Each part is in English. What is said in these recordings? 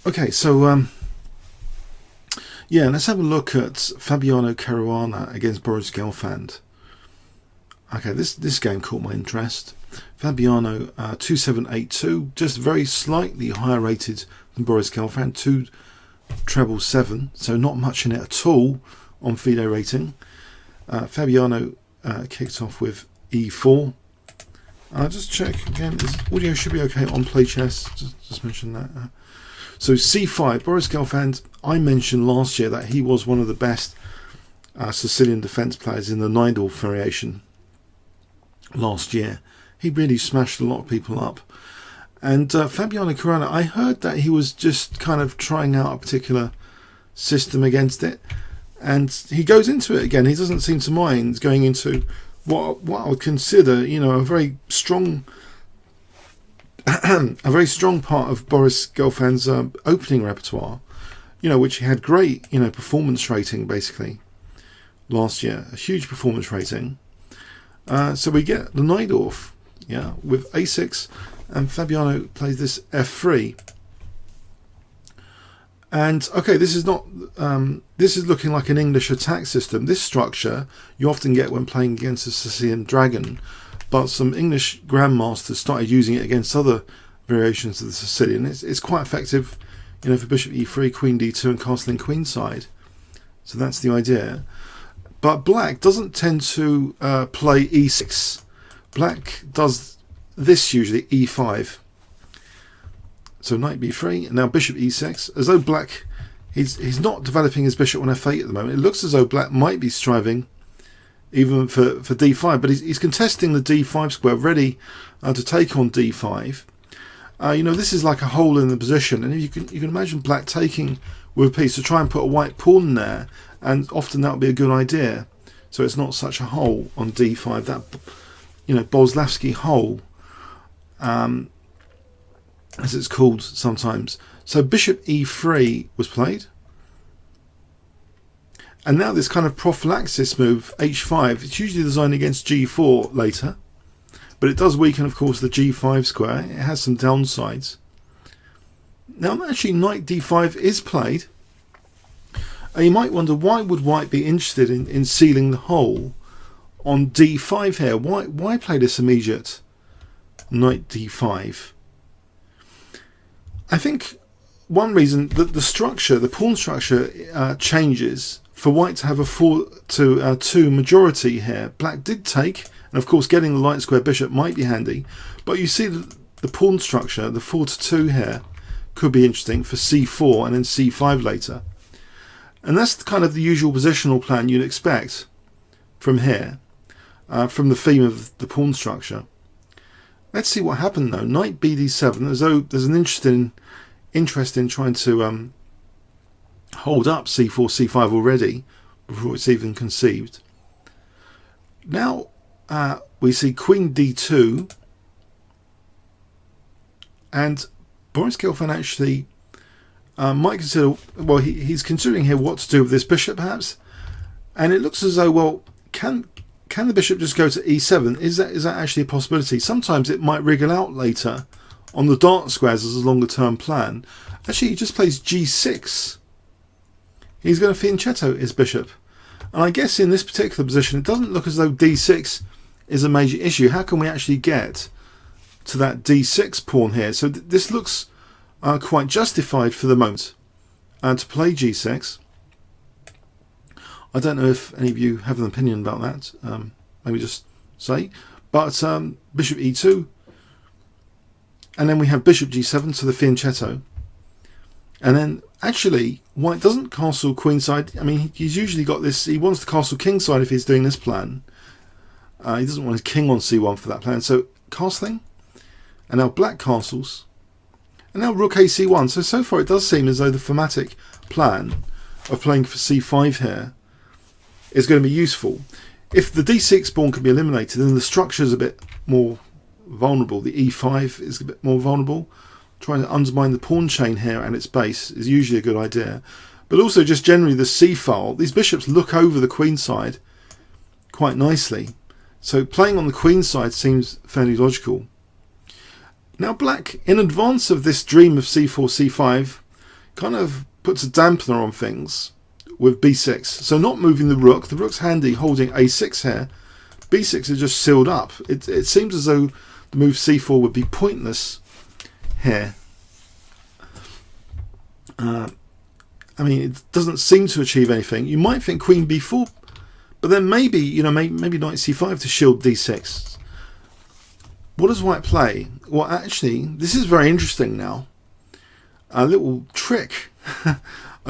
Okay, so yeah, let's have a look at Fabiano Caruana against Boris Gelfand. Okay, this game caught my interest. Fabiano 2782, just very slightly higher rated than Boris Gelfand, 277, so not much in it at all on FIDE rating. Fabiano kicked off with E4. I'll just check again. Audio should be okay on Play Chess. Just mention that. So C5, Boris Gelfand. I mentioned last year that he was one of the best Sicilian defence players in the Neidorf variation last year. He really smashed a lot of people up. And Fabiano Caruana, I heard that he was just kind of trying out a particular system against it, and he goes into it again. He doesn't seem to mind going into what I would consider, you know, a very strong part of Boris Gelfand's opening repertoire, you know, which he had great, you know, performance rating basically last year, a huge performance rating. So we get the Neidorf, yeah, with A6, and Fabiano plays this F3. And okay, this is not this is looking like an English attack system. This structure you often get when playing against a Sicilian dragon, but some English grandmasters started using it against other variations of the Sicilian. It's quite effective, you know, for bishop e3, queen d2, and castling queenside. So that's the idea. But black doesn't tend to play e6. Black does this usually, e5. So knight b3, and now bishop e6. As though black, he's not developing his bishop on f8 at the moment. It looks as though black might be striving even for d5, but he's contesting the d5 square, ready to take on d5. You know, this is like a hole in the position, and you can imagine black taking with a piece to try and put a white pawn there, and often that would be a good idea. So it's not such a hole on d5, that, you know, Boleslavsky hole, as it's called sometimes. So bishop e3 was played. And now this kind of prophylaxis move, h5, it's usually designed against g4 later. But it does weaken, of course, the g5 square. It has some downsides. Now, actually, knight d5 is played. And you might wonder, why would white be interested in sealing the hole on d5 here? Why play this immediate knight d5? I think one reason that the structure, the pawn structure, changes for white to have a 4-2 majority here. Black did take, and of course getting the light square bishop might be handy, but you see the pawn structure, the 4-2 here, could be interesting for c4 and then c5 later. And that's kind of the usual positional plan you'd expect from here, from the theme of the pawn structure. Let's see what happened though. Knight bd7, as though there's an interest in trying to hold up c4, c5 already before it's even conceived. Now we see queen d2, and Boris Gelfand actually might consider, well, he's considering here what to do with this bishop perhaps, and it looks as though, well, can the bishop just go to e7? Is that actually a possibility? Sometimes it might wriggle out later on the dark squares as a longer term plan. Actually, he just plays g6. He's going to fianchetto his bishop. And I guess in this particular position, it doesn't look as though d6 is a major issue. How can we actually get to that d6 pawn here? So this looks quite justified for the moment to play g6. I don't know if any of you have an opinion about that. Maybe just say. But bishop e2. And then we have bishop g7 to the fianchetto. And then actually white doesn't castle queenside. I mean, he's usually got this, he wants to castle kingside if he's doing this plan. He doesn't want his king on c1 for that plan. So castling. And now black castles. And now rook ac1. So far it does seem as though the thematic plan of playing for c5 here is going to be useful. If the d6 pawn can be eliminated, then the structure is a bit more vulnerable. The e5 is a bit more vulnerable. Trying to undermine the pawn chain here at its base is usually a good idea. But also just generally the c-file. These bishops look over the queen side quite nicely. So playing on the queen side seems fairly logical. Now black, in advance of this dream of c4, c5, kind of puts a dampener on things with b6. So not moving the rook. The rook's handy holding a6 here. b6 is just sealed up. It seems as though the move c4 would be pointless here. I mean, it doesn't seem to achieve anything. You might think queen b4, but then maybe, you know, maybe knight c5 to shield d6. What does white play? Well, actually, this is very interesting now. A little trick, a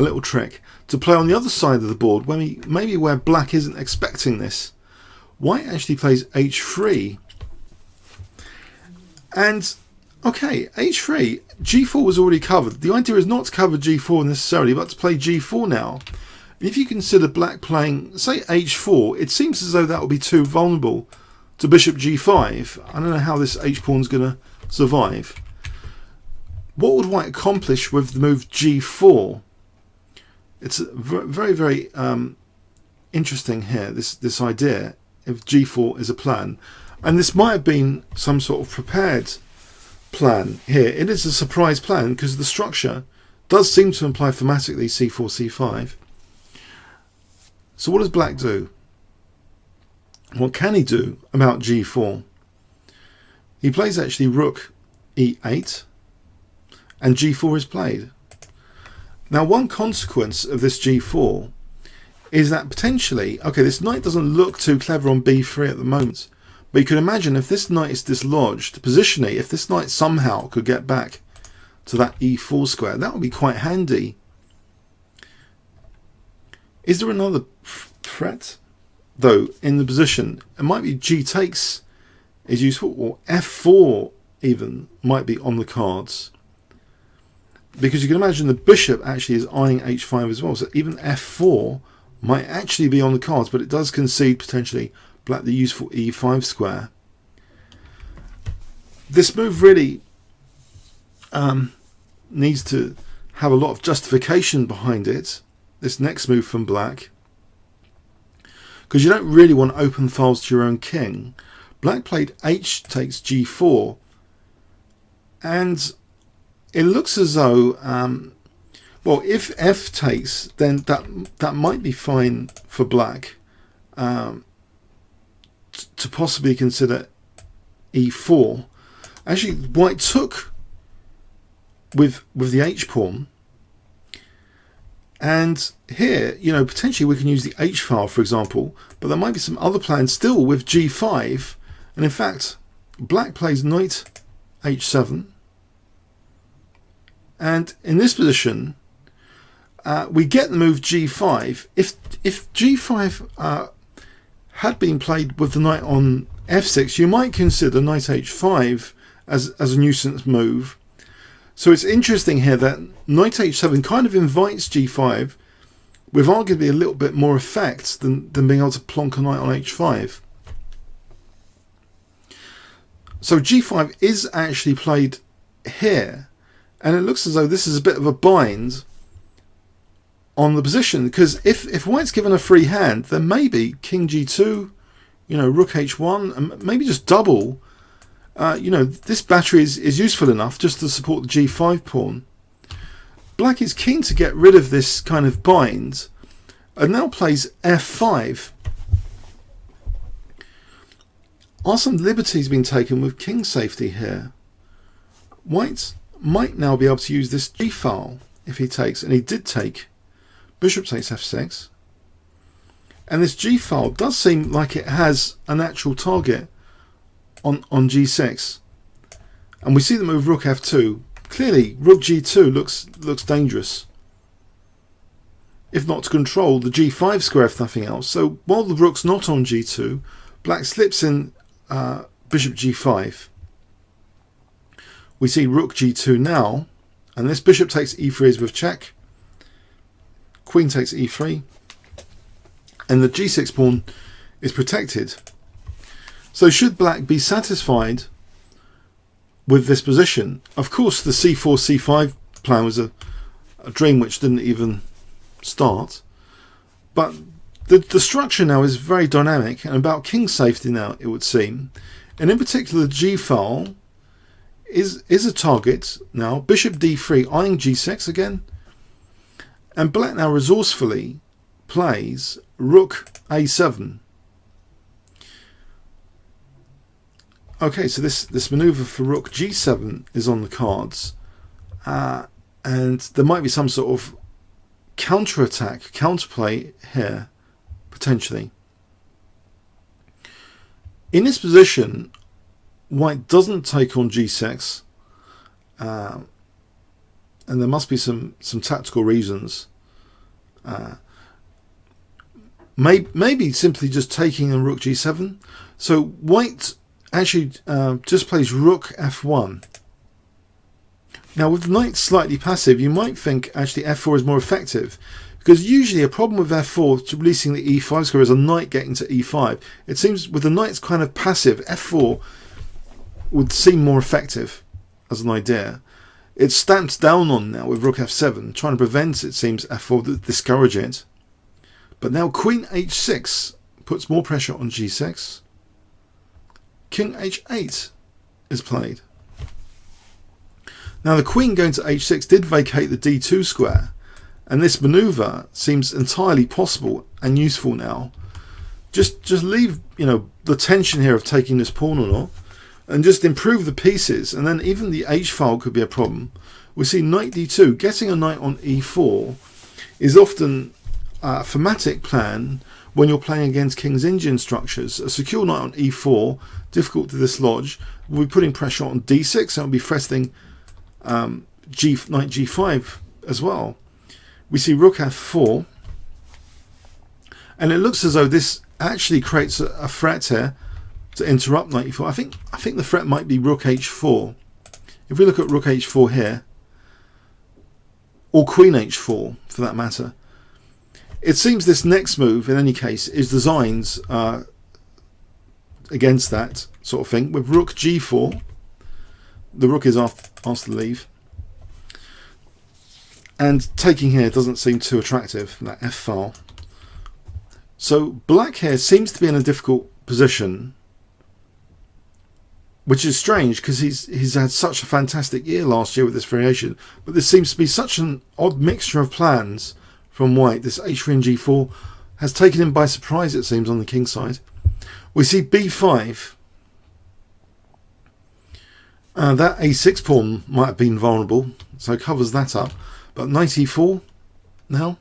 little trick to play on the other side of the board, maybe where black isn't expecting this. White actually plays h3, and okay, h3, g4 was already covered. The idea is not to cover g4 necessarily, but to play g4 now. And if you consider black playing, say, h4, it seems as though that would be too vulnerable to bishop g5. I don't know how this h-pawn's going to survive. What would white accomplish with the move g4? It's very, very interesting here, this idea if g4 is a plan. And this might have been some sort of prepared plan here. It is a surprise plan because the structure does seem to imply thematically c4, c5. So what does black do? What can he do about g4? He plays actually rook e8 and g4 is played. Now one consequence of this g4 is that potentially, okay, this knight doesn't look too clever on b3 at the moment, but you can imagine if this knight is dislodged, positionally, if this knight somehow could get back to that e4 square, that would be quite handy. Is there another threat, though, in the position? It might be g takes is useful, or f4 even might be on the cards. Because you can imagine the bishop actually is eyeing h5 as well, so even f4 might actually be on the cards, but it does concede potentially black the useful e5 square. This move really needs to have a lot of justification behind it, this next move from black, because you don't really want open files to your own king. Black played h takes g4, and it looks as though, well, if f takes, then that might be fine for black. To possibly consider e4. Actually, white took with the h pawn, and here, you know, potentially we can use the h file, for example, but there might be some other plans still with g5, and in fact, black plays knight h7, and in this position, we get the move g5. If g5 had been played with the knight on f6, you might consider knight h5 as a nuisance move. So it's interesting here that knight h7 kind of invites g5 with arguably a little bit more effect than being able to plonk a knight on h5. So g5 is actually played here, and it looks as though this is a bit of a bind on the position, because if white's given a free hand, then maybe king g2, you know, rook h1, and maybe just double. You know, this battery is useful enough just to support the g5 pawn. Black is keen to get rid of this kind of bind, and now plays f5. Are some liberties being taken with king safety here? White might now be able to use this g file if he takes, and he did take. Bishop takes f6, and this g file does seem like it has a natural target on g6, and we see the move rook f2. Clearly rook g2 looks dangerous, if not to control the g5 square if nothing else. So while the rook's not on g2, black slips in bishop g5. We see rook g2 now, and this bishop takes e3 is with check. Queen takes e3, and the g6 pawn is protected. So should black be satisfied with this position? Of course, the c4 c5 plan was a dream which didn't even start, but the structure now is very dynamic and about king safety now, it would seem, and in particular the g file is a target now. Bishop d3 eyeing g6 again. And black now resourcefully plays rook a7. Okay, so this maneuver for rook g7 is on the cards, and there might be some sort of counter-attack, counterplay here, potentially. In this position, white doesn't take on g6, and there must be some tactical reasons. Maybe simply just taking on rook g7. So white actually just plays rook f1. Now with the knight slightly passive, you might think actually f4 is more effective, because usually a problem with f4 to releasing the e5 square is a knight getting to e5. It seems with the knight's kind of passive, f4 would seem more effective as an idea. It's stamped down on now with rook f7, trying to prevent, it seems, f4 to discourage it. But now queen h6 puts more pressure on g6. King h8 is played. Now the queen going to h6 did vacate the d2 square, and this maneuver seems entirely possible and useful now. Just leave, you know, the tension here of taking this pawn or not, and just improve the pieces, and then even the h file could be a problem. We see knight d2. Getting a knight on e4 is often a thematic plan when you're playing against King's Indian structures. A secure knight on e4, difficult to dislodge, will be putting pressure on d6, and will be threatening knight g5 as well. We see rook f4, and it looks as though this actually creates a threat here to interrupt knight e4. I think the threat might be rook h4. If we look at rook h4 here, or queen h4 for that matter, it seems this next move in any case is designed against that sort of thing. With rook g4, the rook is asked to leave, and taking here doesn't seem too attractive, that f file. So black here seems to be in a difficult position, which is strange because he's had such a fantastic year last year with this variation, but this seems to be such an odd mixture of plans from white. This h3 and g4 has taken him by surprise, it seems, on the king side. We see b5. That a6 pawn might have been vulnerable, so covers that up. But knight e4 now.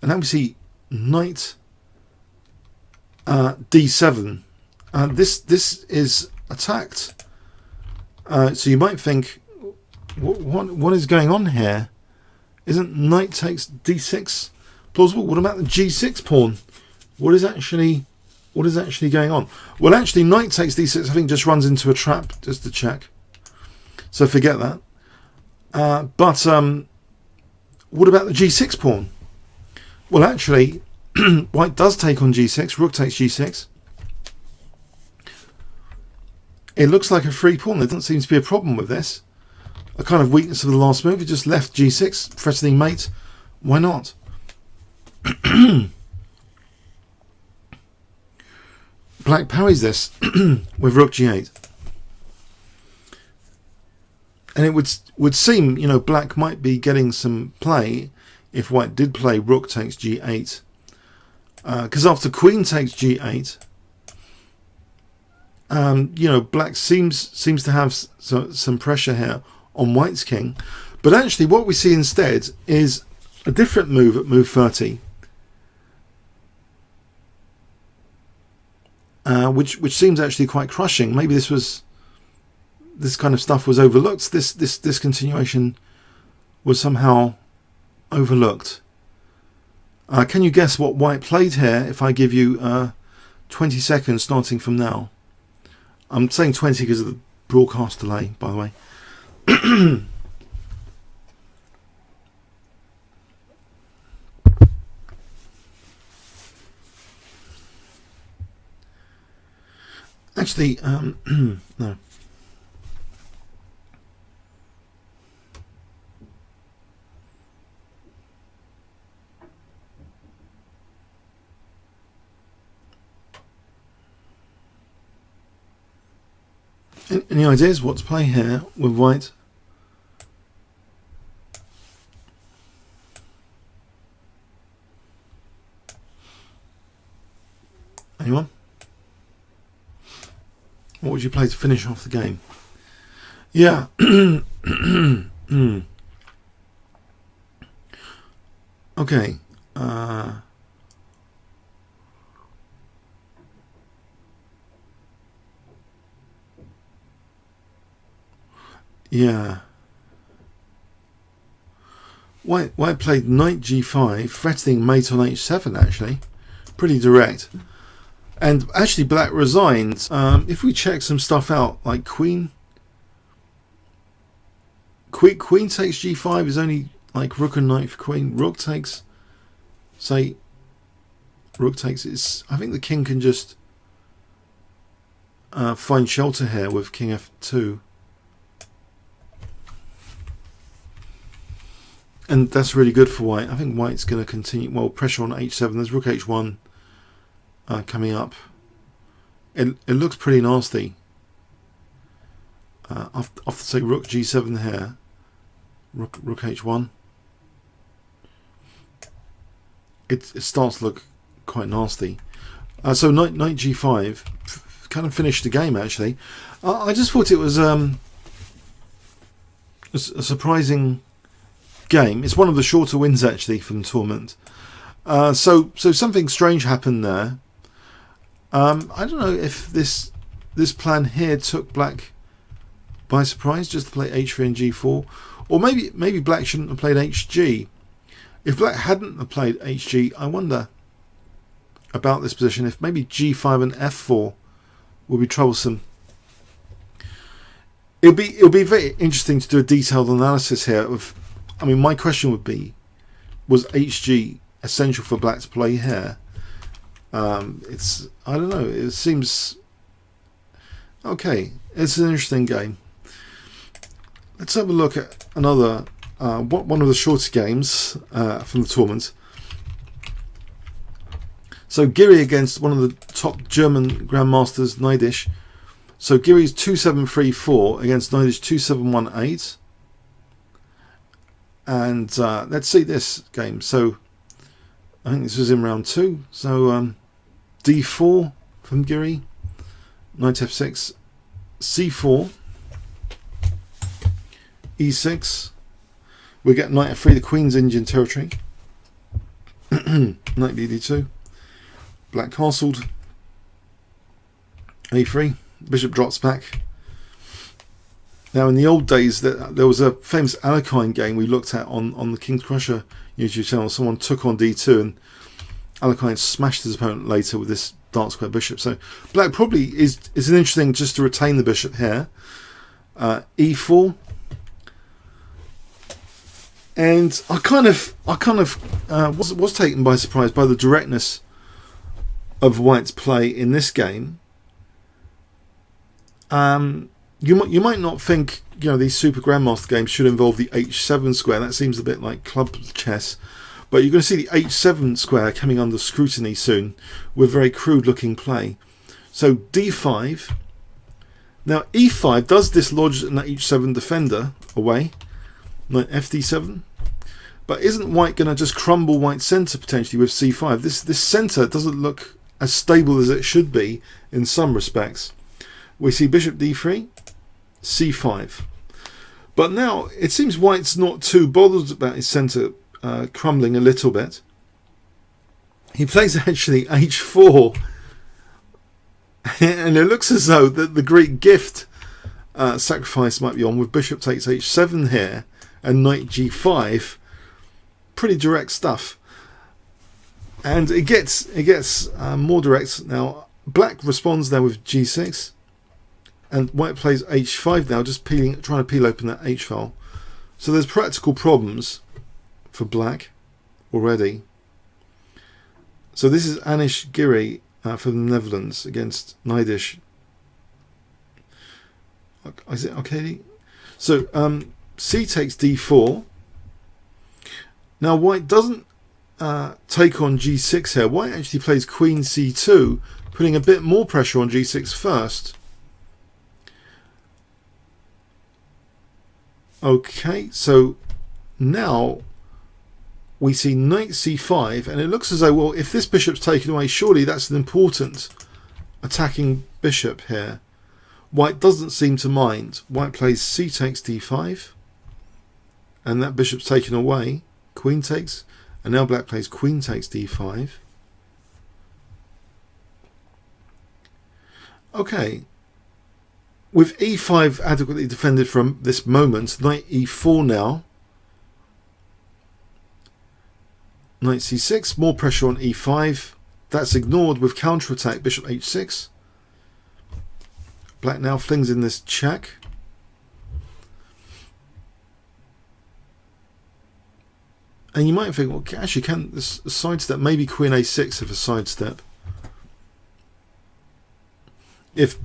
And now we see knight d7. This is attacked. So you might think, what is going on here? Isn't knight takes d6 plausible? What about the g6 pawn? What is actually going on? Well, actually, knight takes d6 I think just runs into a trap, just to check. So forget that. But what about the g6 pawn? Well, actually, white does take on g6. Rook takes g6. It looks like a free pawn. There doesn't seem to be a problem with this. A kind of weakness of the last move. It just left g6, threatening mate. Why not? Black parries this with rook g8. And it would seem, you know, black might be getting some play if white did play rook takes g8. Because after queen takes g8, you know, black seems to have some pressure here on white's king. But actually what we see instead is a different move at move 30. Which seems actually quite crushing. Maybe this kind of stuff was overlooked. This continuation was somehow overlooked. Can you guess what white played here if I give you 20 seconds starting from now? I'm saying 20 because of the broadcast delay, by the way. Actually, no. Any ideas what to play here with white? Anyone? What would you play to finish off the game? Yeah. Okay. Yeah. White played knight g5, threatening mate on h7 actually. Pretty direct. And actually black resigned. If we check some stuff out, like queen takes g5 is only like rook and knight for queen. Rook takes, say, rook takes. It's, I think the king can just find shelter here with king f2. And that's really good for white. I think white's going to continue. Well, pressure on h7. There's rook h1 coming up. It looks pretty nasty. After say rook g7 here. Rook h1. It starts to look quite nasty. So knight g5 kind of finished the game actually. I just thought it was a surprising game. It's one of the shorter wins actually from the tournament. So something strange happened there. I don't know if this plan here took black by surprise, just to play h3 and g4, or maybe black shouldn't have played hg. If black hadn't have played hg, I wonder about this position. If maybe g5 and f4 would be troublesome. It'll be very interesting to do a detailed analysis here of. I mean, my question would be, was hg essential for black to play here? It's, I don't know, it seems okay. It's an interesting game. Let's have a look at another one of the shorter games from the tournament. So Giri against one of the top German grandmasters, Nedish. So Giri's 2-7-3-4 against Nedish 2-7-1-8. And let's see this game. So I think this was in round 2. So d4 from Giri, knight f6, c4, e6. We get knight f3, the queen's Indian territory. Knight bd2. Black castled. a3. Bishop drops back. Now, in the old days, there was a famous Alekhine game we looked at on the kingscrusher YouTube channel. Someone took on d2 and Alekhine smashed his opponent later with this dark square bishop. So black probably is an interesting just to retain the bishop here. E4. And I kind of was taken by surprise by the directness of white's play in this game. You might not think, you know, these super grandmaster games should involve the h7 square. That seems a bit like club chess, but you're going to see the h7 square coming under scrutiny soon with very crude looking play. So d5. Now e5 does dislodge an h7 defender away. Knight fd7. But isn't white going to just crumble white's centre potentially with c5? This centre doesn't look as stable as it should be in some respects. We see bishop d3, c5. But now it seems white's not too bothered about his centre crumbling a little bit. He plays actually h4. And it looks as though the Greek gift sacrifice might be on with bishop takes h7 here and knight g5. Pretty direct stuff. And it gets more direct now. Black responds there with g6. And white plays h5 now, just trying to peel open that h file. So there's practical problems for black already. So this is Anish Giri from the Netherlands against Nedish. Is it okay? So c takes d4. Now white doesn't take on g6 here. White actually plays queen c2, putting a bit more pressure on g6 first. Okay, so now we see knight c5, and it looks as though, well, if this bishop's taken away, surely that's an important attacking bishop here. White doesn't seem to mind. White plays c takes d5, and that bishop's taken away. Queen takes, and now black plays queen takes d5. Okay, with e5 adequately defended from this moment, knight e4 now. Knight c6, more pressure on e5. That's ignored with counterattack, bishop h6. Black now flings in this check. And you might think, well, actually, can this sidestep, maybe queen a6 if a sidestep. If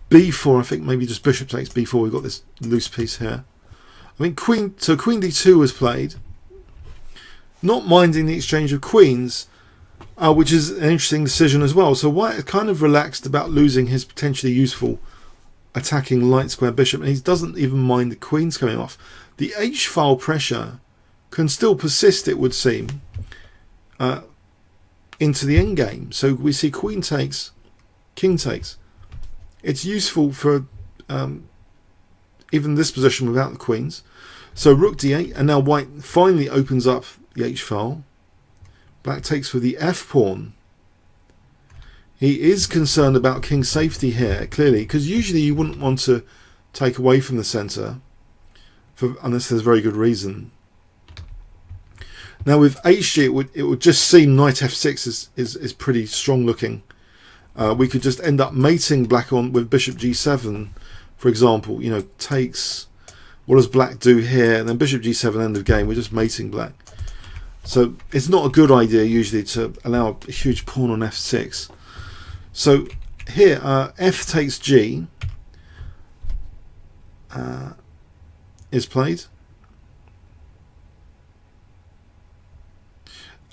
b4, I think maybe just bishop takes b4, we've got this loose piece here. I mean, queen d2 was played. Not minding the exchange of queens, which is an interesting decision as well. So White is kind of relaxed about losing his potentially useful attacking light square bishop, and he doesn't even mind the queens coming off. The h-file pressure can still persist, it would seem, into the endgame. So we see queen takes, king takes. It's useful for even this position without the queens. So rook d8, and now White finally opens up the h-file. Black takes with the f-pawn. He is concerned about king safety here, clearly, because usually you wouldn't want to take away from the centre unless there's very good reason. Now with hg, it would just seem knight f6 is pretty strong looking. We could just end up mating black on with bishop g7, for example. You know, takes. What does black do here? And then bishop g7, end of game. We're just mating black. So it's not a good idea usually to allow a huge pawn on f6. So here, f takes g is played.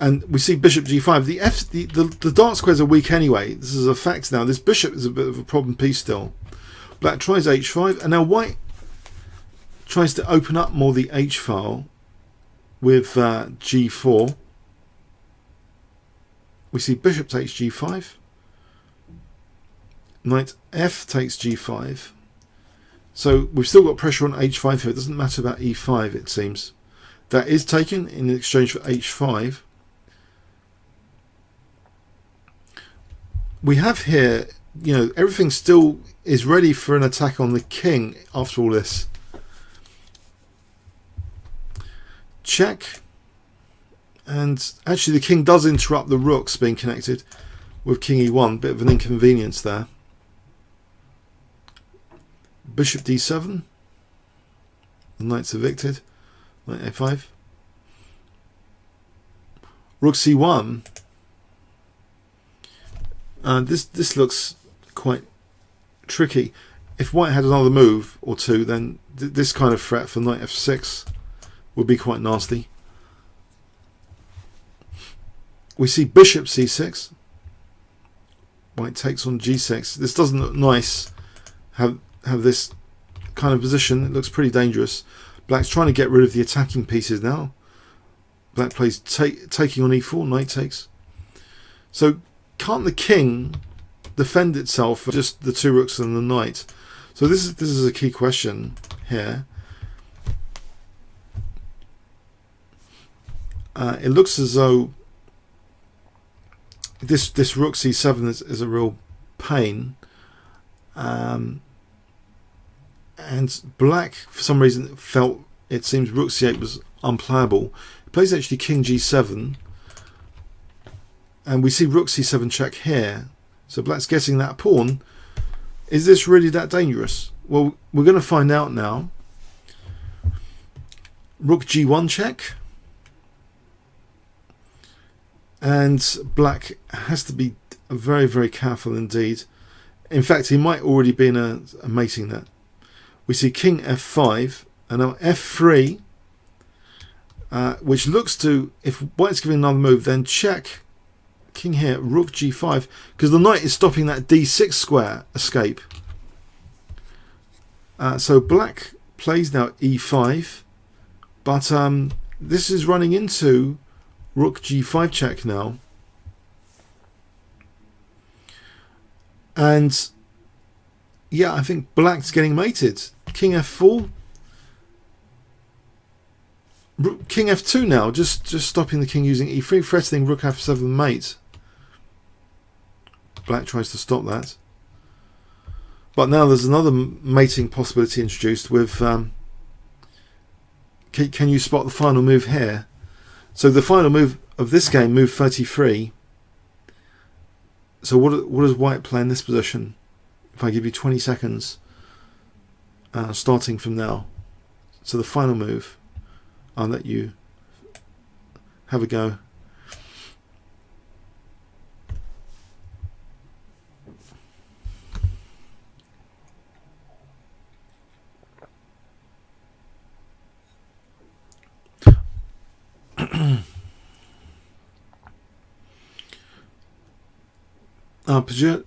And we see bishop g5. The dark squares are weak anyway. This is a fact now. This bishop is a bit of a problem piece still. Black tries h5, and now White tries to open up more the h-file with g4. We see bishop takes g5. Knight f takes g5. So we've still got pressure on h5 here. It doesn't matter about e5, it seems. That is taken in exchange for h5. We have here, you know, everything still is ready for an attack on the king after all this. Check. And actually the king does interrupt the rooks being connected with king e1. Bit of an inconvenience there. Bishop d7. The knight's evicted. Knight a5. Rook c1. This looks quite tricky. If White had another move or two, then this kind of threat for knight f6 would be quite nasty. We see bishop c6. White takes on g6. This doesn't look nice. Have this kind of position. It looks pretty dangerous. Black's trying to get rid of the attacking pieces now. Black plays taking on e4. Knight takes. So can't the king defend itself for just the two rooks and the knight? So this is a key question here. It looks as though this rook c7 is a real pain, and black for some reason felt it seems rook c8 was unplayable. He plays actually king g7, and we see rook c7 check here. So black's getting that pawn. Is this really that dangerous? Well, we're going to find out now. Rook g1 check. And black has to be very, very careful indeed. In fact, he might already be in a mating net. We see king f5 and now f3, which looks to, if White's giving another move, then check king here, rook g5, because the knight is stopping that d6 square escape. So black plays now e5, but this is running into Rook G5 check now. And yeah, I think black's getting mated. King F4. King F2 now, just stopping the king using E3, threatening Rook F7 mate. Black tries to stop that. But now there's another mating possibility introduced with can you spot the final move here? So the final move of this game, move 33. So what does white play in this position? If I give you 20 seconds, starting from now. So the final move, I'll let you have a go.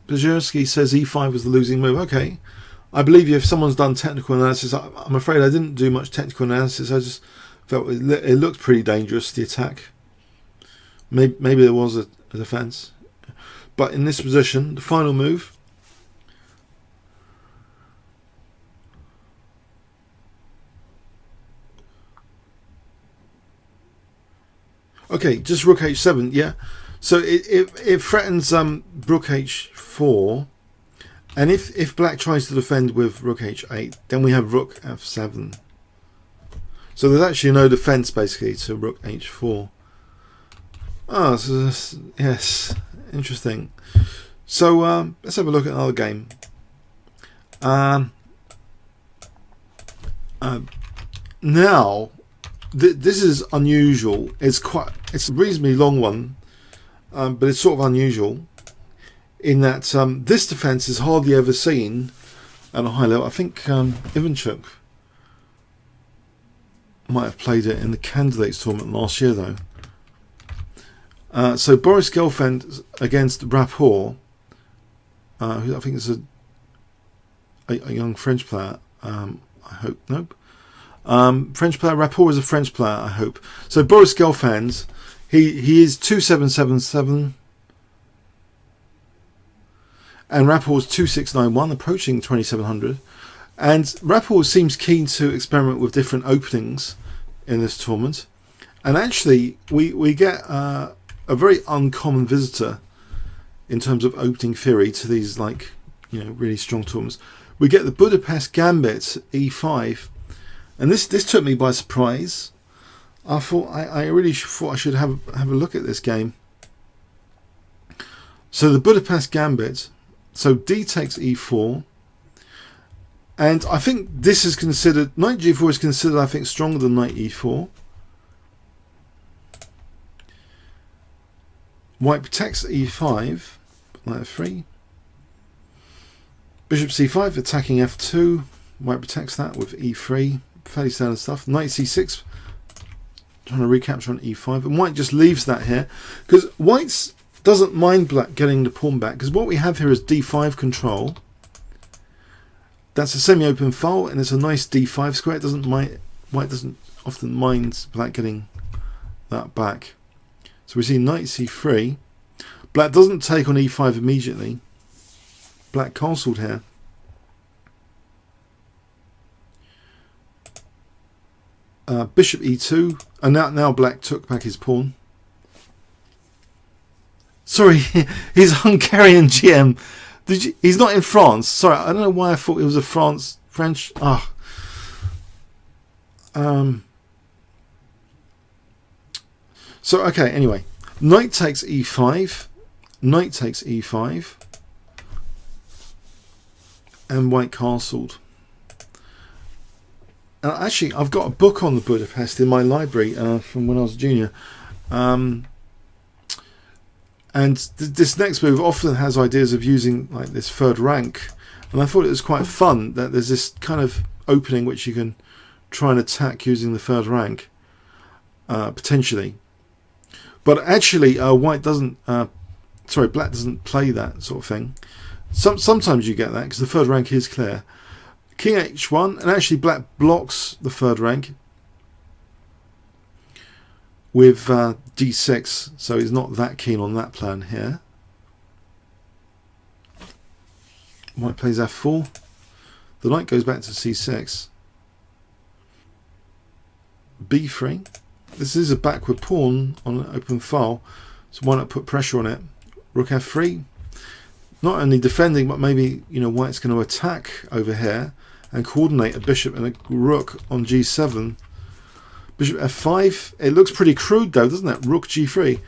Pajerski says E5 was the losing move. Okay, I believe you if someone's done technical analysis. I'm afraid I didn't do much technical analysis. I just felt it looked pretty dangerous, the attack. Maybe there was a defense. But in this position, the final move. Okay, just Rook H7, yeah. So it threatens Rook H4, and if black tries to defend with Rook H8, then we have Rook F7. So there's actually no defense basically to Rook H4. Oh, so this, yes, interesting. So let's have a look at another game. Now, this is unusual. It's a reasonably long one. But it's sort of unusual in that this defense is hardly ever seen at a high level. I think EventDate might have played it in the Candidates tournament last year, though. So Boris Gelfand against Rf4, who I think is a young French player. I hope. Nope. French player. Rf4 is a French player, I hope. So Boris Gelfand. He is 2777 and Rf4 is 2691, approaching 2700. And Rf4 seems keen to experiment with different openings in this tournament. And actually, we get a very uncommon visitor in terms of opening theory to these really strong tournaments. We get the Budapest Gambit E5, and this took me by surprise. I really thought I should have a look at this game. So the Budapest Gambit. So D takes E4, and I think this is considered, Knight G4 is considered, I think, stronger than Knight E4. White protects E5, Knight F3. Bishop C5 attacking F2. White protects that with E3. Fairly standard stuff. Knight C6. Trying to recapture on E5, and white just leaves that here because white doesn't mind black getting the pawn back, because what we have here is D5 control. That's a semi-open file, and it's a nice D5 square. White doesn't often mind black getting that back. So we see Knight C3. Black doesn't take on E5 immediately. Black castled here. Bishop E2, and now black took back his pawn. Sorry, he's a Hungarian GM. He's not in France. Sorry, I don't know why I thought he was a French. So okay, anyway, knight takes E5, knight takes E5, and white castled. Actually, I've got a book on the Budapest in my library from when I was a junior. And this next move often has ideas of using like this third rank. And I thought it was quite fun that there's this kind of opening which you can try and attack using the third rank, potentially. But actually, black doesn't play that sort of thing. Sometimes you get that because the third rank is clear. King H1, and actually black blocks the third rank with d6, so he's not that keen on that plan here. White plays f4. The knight goes back to c6. b3. This is a backward pawn on an open file, so why not put pressure on it? Rook f3. Not only defending, but maybe, you know, white's going to attack over here and coordinate a bishop and a rook on g7. Bishop f5. It looks pretty crude though, doesn't it? Rook g3.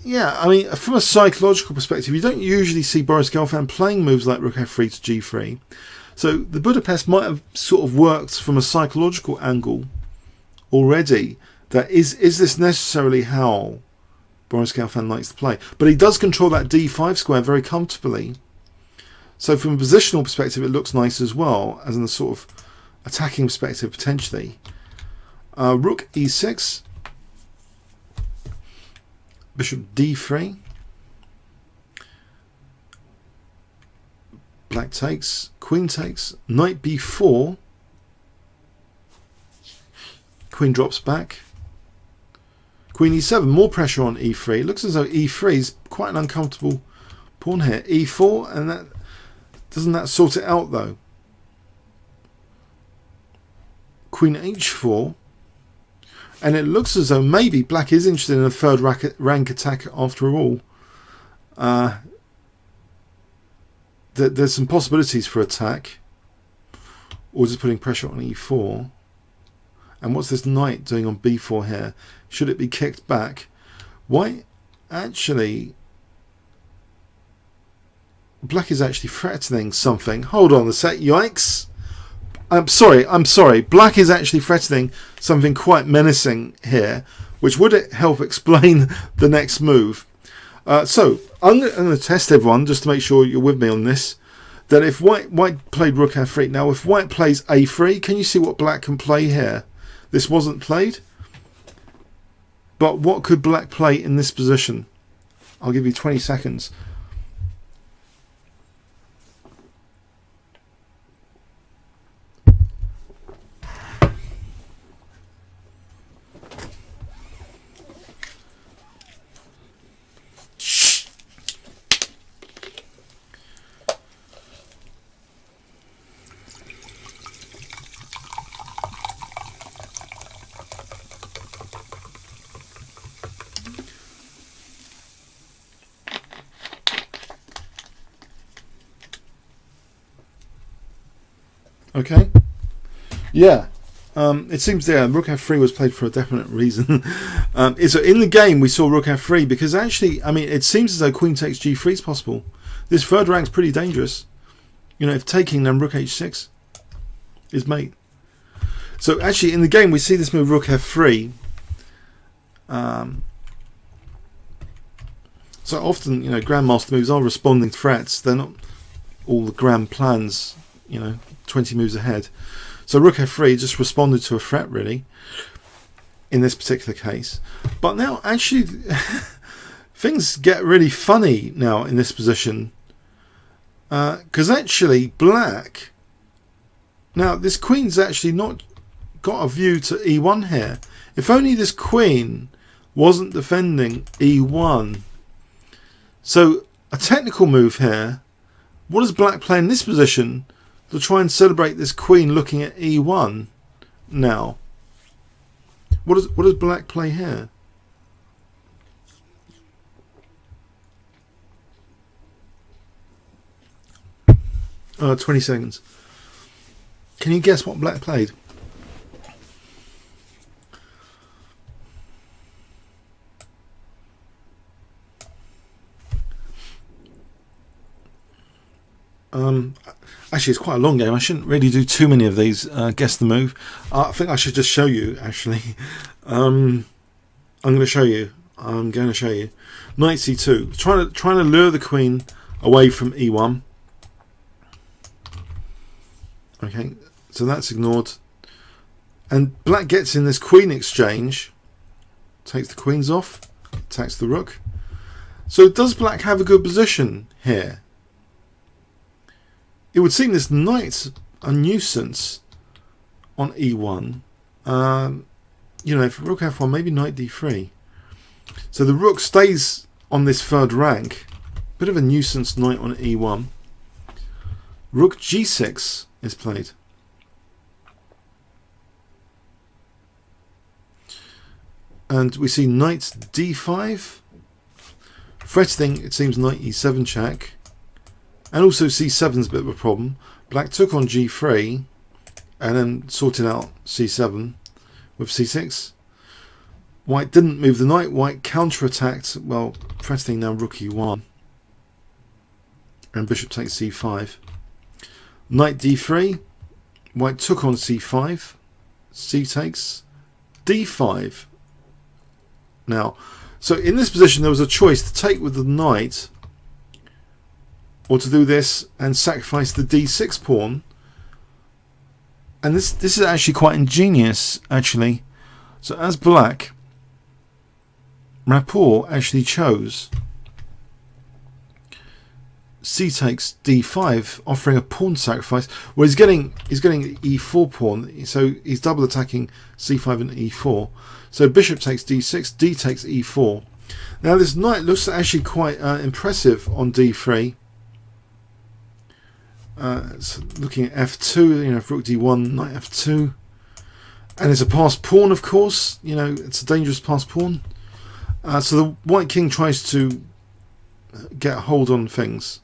Yeah, I mean, from a psychological perspective, you don't usually see Boris Gelfand playing moves like rook f3 to g3. So the Budapest might have sort of worked from a psychological angle already. That is this necessarily how Boris Gelfand likes to play? But he does control that d5 square very comfortably. So from a positional perspective, it looks nice as well, as in a sort of attacking perspective potentially. Rook e6. Bishop d3. Black takes. Queen takes. Knight b4. Queen drops back. Queen e7. More pressure on e3. It looks as though e3 is quite an uncomfortable pawn here. e4, and that doesn't that sort it out though? Queen h4. And it looks as though maybe black is interested in a third rank attack after all. There's some possibilities for attack. Or just putting pressure on e4. And what's this knight doing on b4 here? Should it be kicked back? Why? Actually, black is actually threatening something. Hold on a sec. Yikes. I'm sorry. Black is actually threatening something quite menacing here, which would help explain the next move. So I'm going to test everyone just to make sure you're with me on this. That if white played rook f3, now if white plays a3, can you see what black can play here? This wasn't played, but what could black play in this position? I'll give you 20 seconds. Okay. Yeah. It seems rook f3 was played for a definite reason. So in the game we saw rook f3 because actually, I mean, it seems as though queen takes g3 is possible. This third rank's pretty dangerous. You know, if taking, then rook h6 is mate. So actually in the game we see this move rook f3. So often, you know, grandmaster moves are responding threats. They're not all the grand plans, you know, 20 moves ahead. So rook f3 just responded to a threat really in this particular case. But now actually things get really funny now in this position, because actually black, now this queen's actually not got a view to e1 here. If only this queen wasn't defending e1. So a technical move here. What does black play in this position to try and celebrate this queen looking at e1 now? What does black play here? Oh, 20 seconds. Can you guess what black played? Actually, it's quite a long game. I shouldn't really do too many of these. Guess the move. I think I should just show you. Actually, I'm going to show you. Knight c2. Trying to lure the queen away from e1. Okay, so that's ignored. And black gets in this queen exchange. Takes the queens off. Attacks the rook. So does black have a good position here? It would seem this knight's a nuisance on e1. you know, for rook f1, maybe knight d3. So the rook stays on this third rank. Bit of a nuisance knight on e1. Rook g6 is played. And we see knight d5. Threatening, it seems, knight e7 check. And also c7 is a bit of a problem. Black took on g3 and then sorted out c7 with c6. White didn't move the knight. White counter-attacked, well, threatening now rook e1. And bishop takes c5. Knight d3. White took on c5. C takes d5. Now, so in this position there was a choice to take with the knight or to do this and sacrifice the d6 pawn. And this is actually quite ingenious, actually. So as black, Rapport actually chose c takes d5, offering a pawn sacrifice. Well, he's getting e4 pawn, so he's double attacking c5 and e4. So bishop takes d6, d takes e4. Now this knight looks actually quite impressive on d3. So looking at f2, you know, rook d1, knight f2, and it's a passed pawn, of course. You know, it's a dangerous passed pawn. So the white king tries to get a hold on things.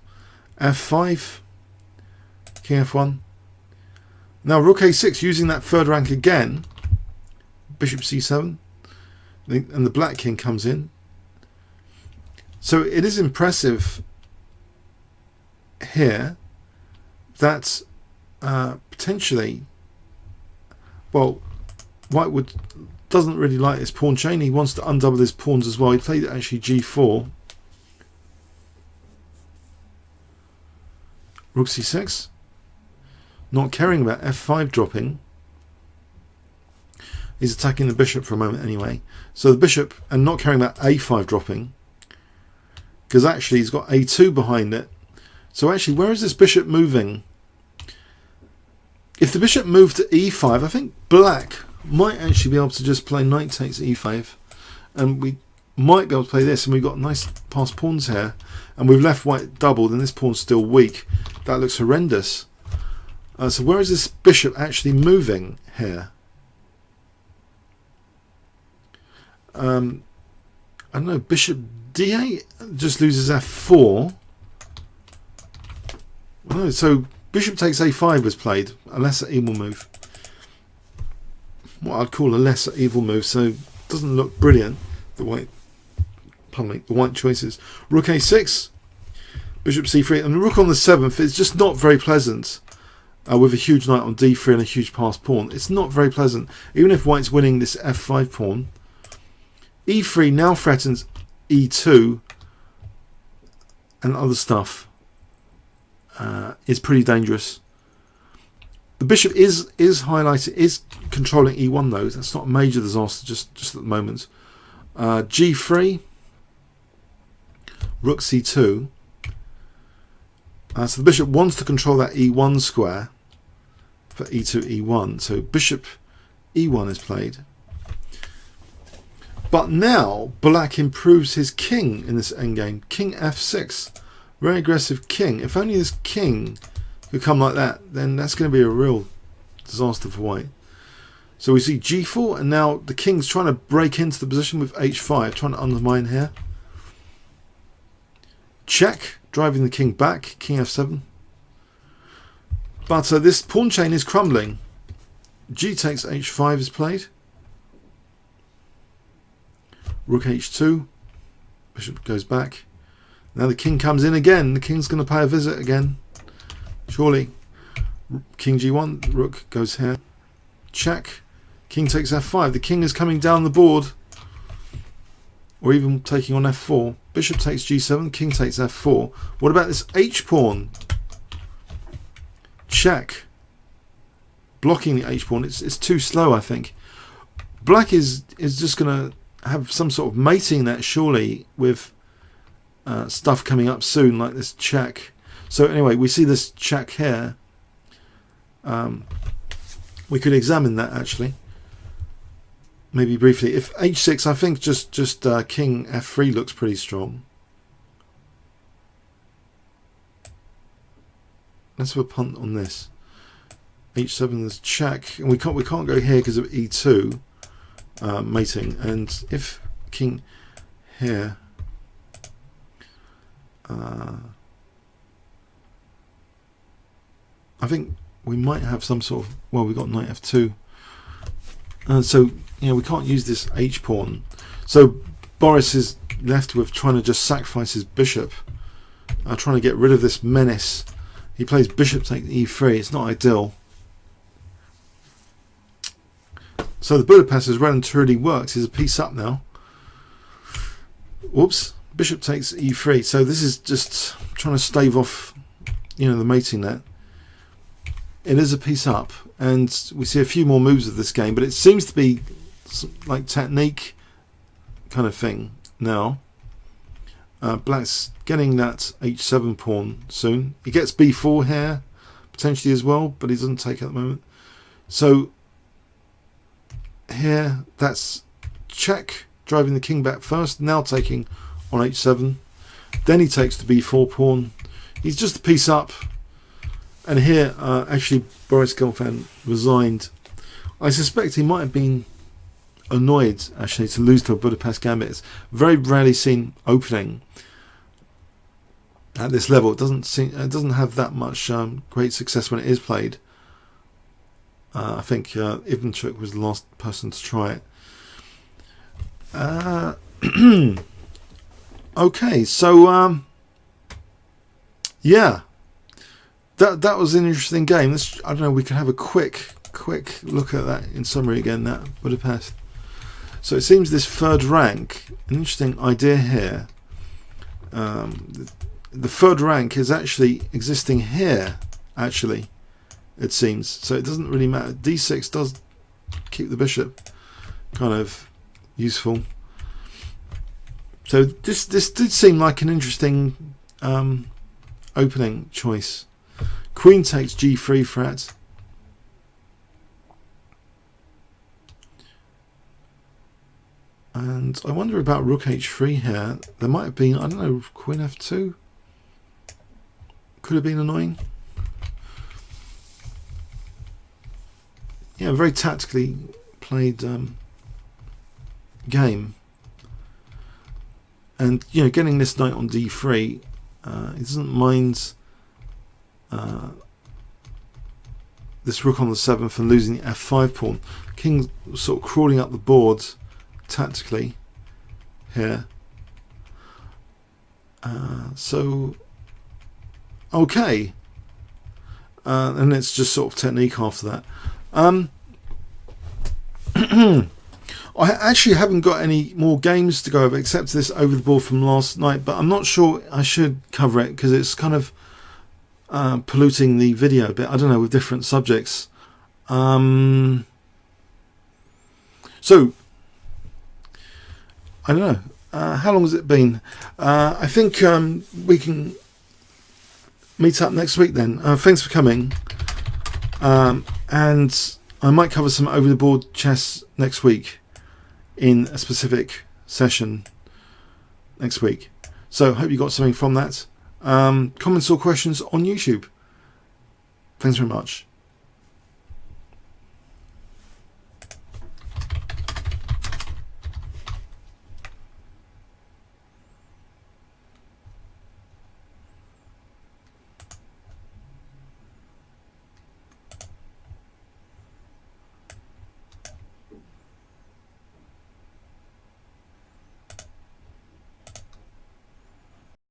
f5, king f1. Now rook a6, using that third rank again. Bishop c7, and the black king comes in. So it is impressive here that potentially, well, white doesn't really like this pawn chain. He wants to undouble his pawns as well. He played actually g4, rook c6, not caring about f5 dropping. He's attacking the bishop for a moment anyway. So the bishop, and not caring about a5 dropping, because actually he's got a2 behind it. So actually, where is this bishop moving? If the bishop moved to e5, I think black might actually be able to just play knight takes e5. And we might be able to play this, and we've got nice passed pawns here. And we've left white doubled, and this pawn's still weak. That looks horrendous. So where is this bishop actually moving here? I don't know, bishop d8 just loses f4. No, so bishop takes a5 was played, a lesser evil move. What I'd call a lesser evil move, so it doesn't look brilliant, the white choices. Rook a6, bishop c3, and the rook on the 7th is just not very pleasant. With a huge knight on d3 and a huge passed pawn, it's not very pleasant. Even if white's winning this f5 pawn, e3 now threatens e2 and other stuff. Is pretty dangerous. The bishop is highlighted, is controlling e1 though. That's not a major disaster just at the moment. g3, rook c2. So the bishop wants to control that e1 square for e2, e1. So bishop e1 is played. But now black improves his king in this endgame. King f6. Very aggressive king. If only this king could come like that, then that's going to be a real disaster for white. So we see g4, and now the king's trying to break into the position with h5, trying to undermine here. Check, driving the king back, king f7. But this pawn chain is crumbling. G takes h5 is played. Rook h2, bishop goes back. Now the king comes in again. The king's going to pay a visit again, surely. King g1, rook goes here. Check. King takes f5. The king is coming down the board, or even taking on f4. Bishop takes g7. King takes f4. What about this h pawn? Check. Blocking the h pawn. It's too slow, I think. Black is just going to have some sort of mating that, surely, with stuff coming up soon, like this check. So anyway, we see this check here. We could examine that actually. maybe briefly. If h6, I think just king f3 looks pretty strong. Let's have a punt on this. h7 is check, and we can't go here because of e2 mating. And if king here, I think we might have some sort of, well, we got knight f2. So we can't use this h pawn. So Boris is left with trying to just sacrifice his bishop, trying to get rid of this menace. He plays bishop take e3. It's not ideal. So the Budapest has relatively worked. He's a piece up now. Whoops. Bishop takes e3. So this is just trying to stave off, the mating net. It is a piece up, and we see a few more moves of this game, but it seems to be like technique kind of thing now. Black's getting that h7 pawn soon. He gets b4 here potentially as well, but he doesn't take at the moment. So here, that's check, driving the king back first, now taking on h7. Then he takes the b4 pawn. He's just a piece up. And here, actually, Boris Gelfand resigned. I suspect he might have been annoyed, actually, to lose to a Budapest Gambit. It's very rarely seen opening at this level. It doesn't have that much great success when it is played. I think EventDate was the last person to try it. Okay, so yeah. That was an interesting game. I don't know, we can have a quick look at that in summary again, that Budapest. So it seems this third rank, an interesting idea here. The third rank is actually existing here, actually, it seems. So it doesn't really matter. d6 does keep the bishop kind of useful. So this did seem like an interesting opening choice. Queen takes g3 threat. And I wonder about rook h3 here. There might have been, I don't know, queen f2. Could have been annoying. Yeah, very tactically played game. And, getting this knight on d3, he doesn't mind this rook on the 7th and losing the f5 pawn. King sort of crawling up the board tactically here. So okay, and it's just sort of technique after that. I actually haven't got any more games to go over except this over the board from last night, but I'm not sure I should cover it because it's kind of polluting the video a bit, I don't know, with different subjects. So I don't know, how long has it been? I think we can meet up next week then. Thanks for coming, and I might cover some over the board chess next week in a specific session next week. So hope you got something from that. Comments or questions on YouTube. Thanks very much.